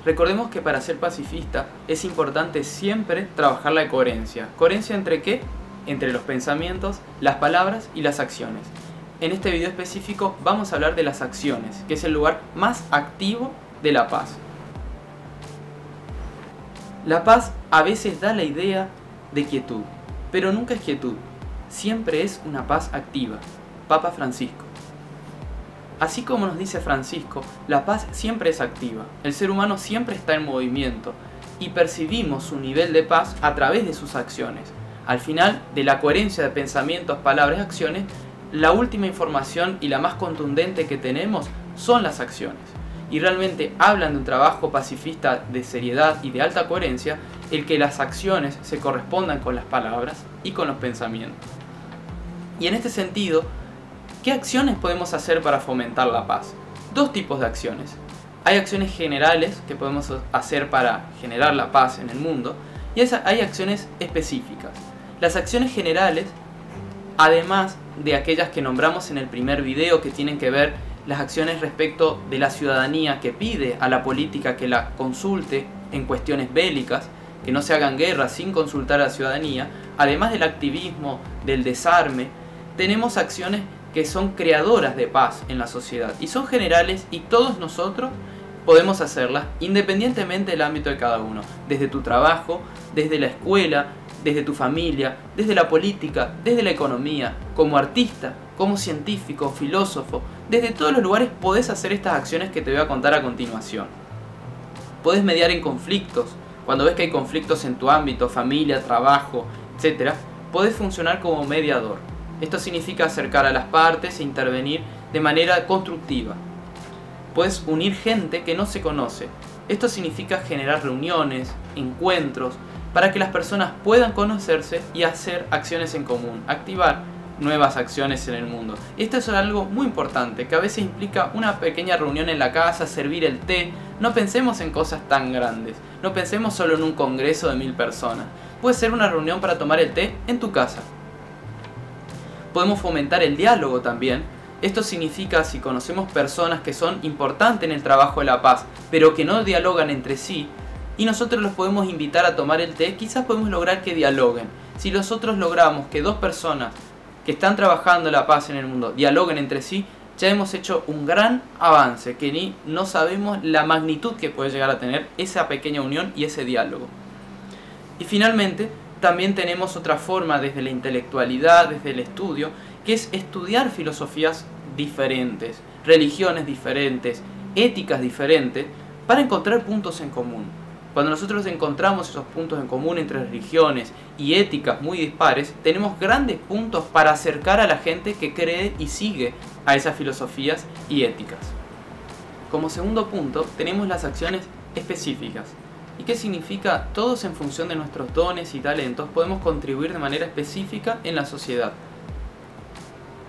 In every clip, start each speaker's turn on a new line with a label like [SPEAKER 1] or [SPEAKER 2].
[SPEAKER 1] Recordemos que para ser pacifista es importante siempre trabajar la coherencia. ¿Coherencia entre qué? Entre los pensamientos, las palabras y las acciones. En este video específico vamos a hablar de las acciones, que es el lugar más activo de la paz. La paz a veces da la idea de quietud, pero nunca es quietud, siempre es una paz activa. Papa Francisco. Así como nos dice Francisco, la paz siempre es activa, el ser humano siempre está en movimiento y percibimos su nivel de paz a través de sus acciones. Al final, de la coherencia de pensamientos, palabras y acciones, la última información y la más contundente que tenemos son las acciones. Y realmente hablan de un trabajo pacifista de seriedad y de alta coherencia, el que las acciones se correspondan con las palabras y con los pensamientos. Y en este sentido, ¿qué acciones podemos hacer para fomentar la paz? Dos tipos de acciones. Hay acciones generales que podemos hacer para generar la paz en el mundo y hay acciones específicas. Las acciones generales, además de aquellas que nombramos en el primer video, que tienen que ver las acciones respecto de la ciudadanía que pide a la política que la consulte en cuestiones bélicas, que no se hagan guerras sin consultar a la ciudadanía, además del activismo, del desarme, tenemos acciones que son creadoras de paz en la sociedad y son generales y todos nosotros podemos hacerlas independientemente del ámbito de cada uno, desde tu trabajo, desde la escuela, desde tu familia, desde la política, desde la economía, como artista, como científico, filósofo, desde todos los lugares podés hacer estas acciones que te voy a contar a continuación. Podés mediar en conflictos, cuando ves que hay conflictos en tu ámbito, familia, trabajo, etc., podés funcionar como mediador. Esto significa acercar a las partes e intervenir de manera constructiva. Puedes unir gente que no se conoce. Esto significa generar reuniones, encuentros, para que las personas puedan conocerse y hacer acciones en común, activar nuevas acciones en el mundo. Esto es algo muy importante, que a veces implica una pequeña reunión en la casa, servir el té. No pensemos en cosas tan grandes, no pensemos solo en un congreso de 1000 personas. Puede ser una reunión para tomar el té en tu casa. Podemos fomentar el diálogo también. Esto significa, si conocemos personas que son importantes en el trabajo de la paz, pero que no dialogan entre sí, y nosotros los podemos invitar a tomar el té, quizás podemos lograr que dialoguen. Si nosotros logramos que dos personas que están trabajando la paz en el mundo dialoguen entre sí, ya hemos hecho un gran avance, que no sabemos la magnitud que puede llegar a tener esa pequeña unión y ese diálogo. Y finalmente, también tenemos otra forma desde la intelectualidad, desde el estudio, que es estudiar filosofías diferentes, religiones diferentes, éticas diferentes, para encontrar puntos en común. Cuando nosotros encontramos esos puntos en común entre religiones y éticas muy dispares, tenemos grandes puntos para acercar a la gente que cree y sigue a esas filosofías y éticas. Como segundo punto, tenemos las acciones específicas. ¿Y qué significa? Todos en función de nuestros dones y talentos podemos contribuir de manera específica en la sociedad.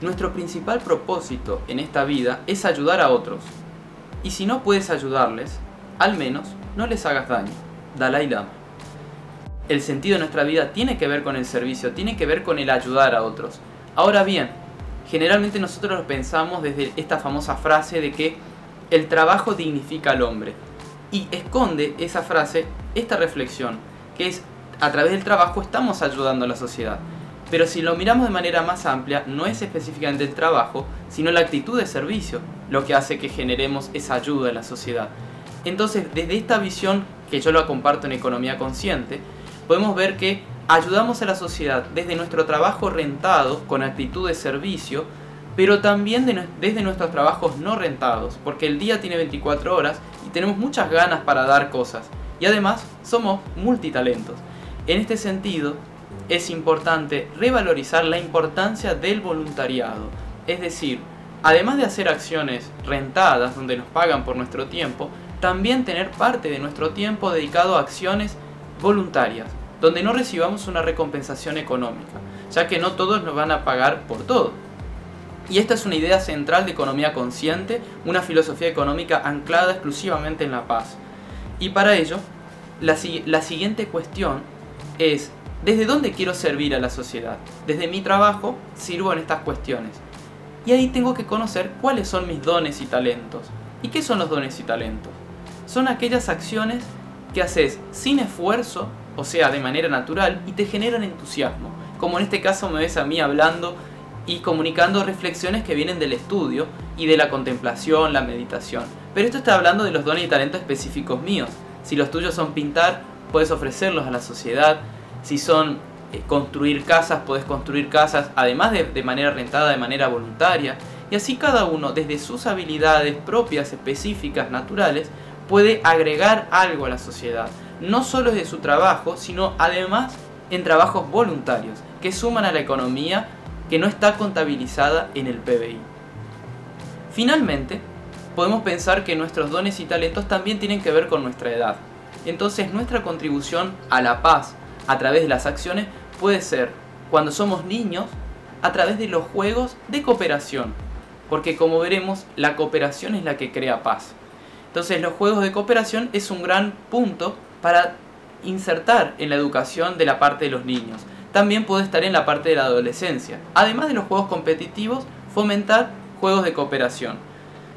[SPEAKER 1] Nuestro principal propósito en esta vida es ayudar a otros. Y si no puedes ayudarles, al menos no les hagas daño. Dalai Lama. El sentido de nuestra vida tiene que ver con el servicio, tiene que ver con el ayudar a otros. Ahora bien, generalmente nosotros lo pensamos desde esta famosa frase de que el trabajo dignifica al hombre. Y esconde esa frase, esta reflexión, que es, a través del trabajo estamos ayudando a la sociedad. Pero si lo miramos de manera más amplia, no es específicamente el trabajo, sino la actitud de servicio, lo que hace que generemos esa ayuda a la sociedad. Entonces, desde esta visión, que yo la comparto en Economía Consciente, podemos ver que ayudamos a la sociedad desde nuestro trabajo rentado, con actitud de servicio, pero también desde nuestros trabajos no rentados, porque el día tiene 24 horas y tenemos muchas ganas para dar cosas, y además somos multitalentos. En este sentido, es importante revalorizar la importancia del voluntariado, es decir, además de hacer acciones rentadas donde nos pagan por nuestro tiempo, también tener parte de nuestro tiempo dedicado a acciones voluntarias, donde no recibamos una recompensación económica, ya que no todos nos van a pagar por todo. Y esta es una idea central de economía consciente, una filosofía económica anclada exclusivamente en la paz. Y para ello, la siguiente cuestión es: ¿desde dónde quiero servir a la sociedad? Desde mi trabajo sirvo en estas cuestiones. Y ahí tengo que conocer cuáles son mis dones y talentos. ¿Y qué son los dones y talentos? Son aquellas acciones que haces sin esfuerzo, o sea, de manera natural, y te generan entusiasmo. Como en este caso me ves a mí hablando y comunicando reflexiones que vienen del estudio y de la contemplación, la meditación. Pero esto está hablando de los dones y talentos específicos míos. Si los tuyos son pintar, puedes ofrecerlos a la sociedad. Si son construir casas, puedes construir casas, además de manera rentada, de manera voluntaria. Y así cada uno, desde sus habilidades propias, específicas, naturales, puede agregar algo a la sociedad. No solo desde su trabajo, sino además en trabajos voluntarios, que suman a la economía, que no está contabilizada en el PBI. Finalmente, podemos pensar que nuestros dones y talentos también tienen que ver con nuestra edad. Entonces nuestra contribución a la paz a través de las acciones puede ser, cuando somos niños, a través de los juegos de cooperación. Porque como veremos, la cooperación es la que crea paz. Entonces los juegos de cooperación es un gran punto para insertar en la educación de la parte de los niños. También puede estar en la parte de la adolescencia. Además de los juegos competitivos, fomentar juegos de cooperación.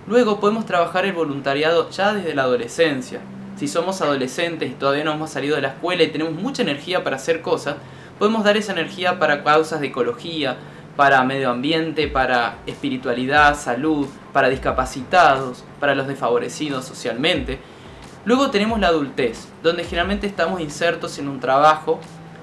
[SPEAKER 1] Luego podemos trabajar el voluntariado ya desde la adolescencia. Si somos adolescentes y todavía no hemos salido de la escuela y tenemos mucha energía para hacer cosas, podemos dar esa energía para causas de ecología, para medio ambiente, para espiritualidad, salud, para discapacitados, para los desfavorecidos socialmente. Luego tenemos la adultez, donde generalmente estamos insertos en un trabajo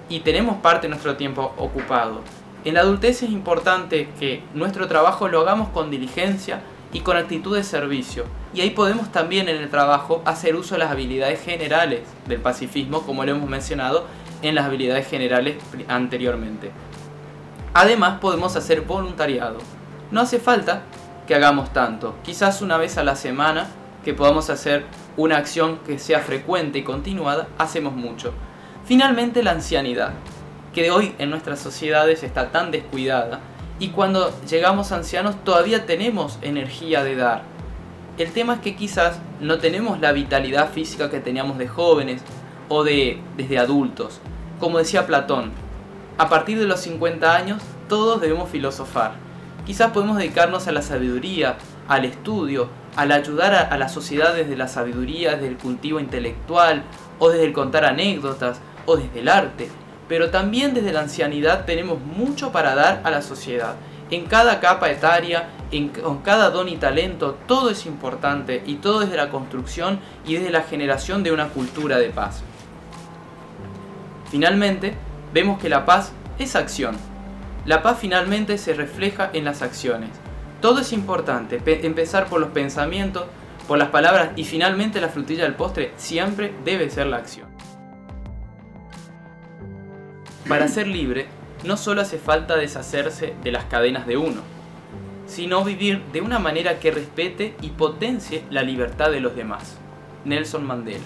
[SPEAKER 1] y tenemos parte de nuestro tiempo ocupado. En la adultez es importante que nuestro trabajo lo hagamos con diligencia y con actitud de servicio. Y ahí podemos también en el trabajo hacer uso de las habilidades generales del pacifismo, como lo hemos mencionado en las habilidades generales anteriormente. Además podemos hacer voluntariado. No hace falta que hagamos tanto, quizás una vez a la semana que podamos hacer una acción que sea frecuente y continuada, hacemos mucho. Finalmente la ancianidad, que hoy en nuestras sociedades está tan descuidada y cuando llegamos ancianos todavía tenemos energía de dar. El tema es que quizás no tenemos la vitalidad física que teníamos de jóvenes o desde adultos. Como decía Platón, a partir de los 50 años todos debemos filosofar. Quizás podemos dedicarnos a la sabiduría, al estudio, al ayudar a la sociedad desde la sabiduría, desde el cultivo intelectual, o desde el contar anécdotas, o desde el arte. Pero también desde la ancianidad tenemos mucho para dar a la sociedad. En cada capa etaria, con cada don y talento, todo es importante y todo desde la construcción y desde la generación de una cultura de paz. Finalmente, vemos que la paz es acción. La paz finalmente se refleja en las acciones. Todo es importante, empezar por los pensamientos, por las palabras y finalmente la frutilla del postre siempre debe ser la acción. Para ser libre, no solo hace falta deshacerse de las cadenas de uno, sino vivir de una manera que respete y potencie la libertad de los demás. Nelson Mandela.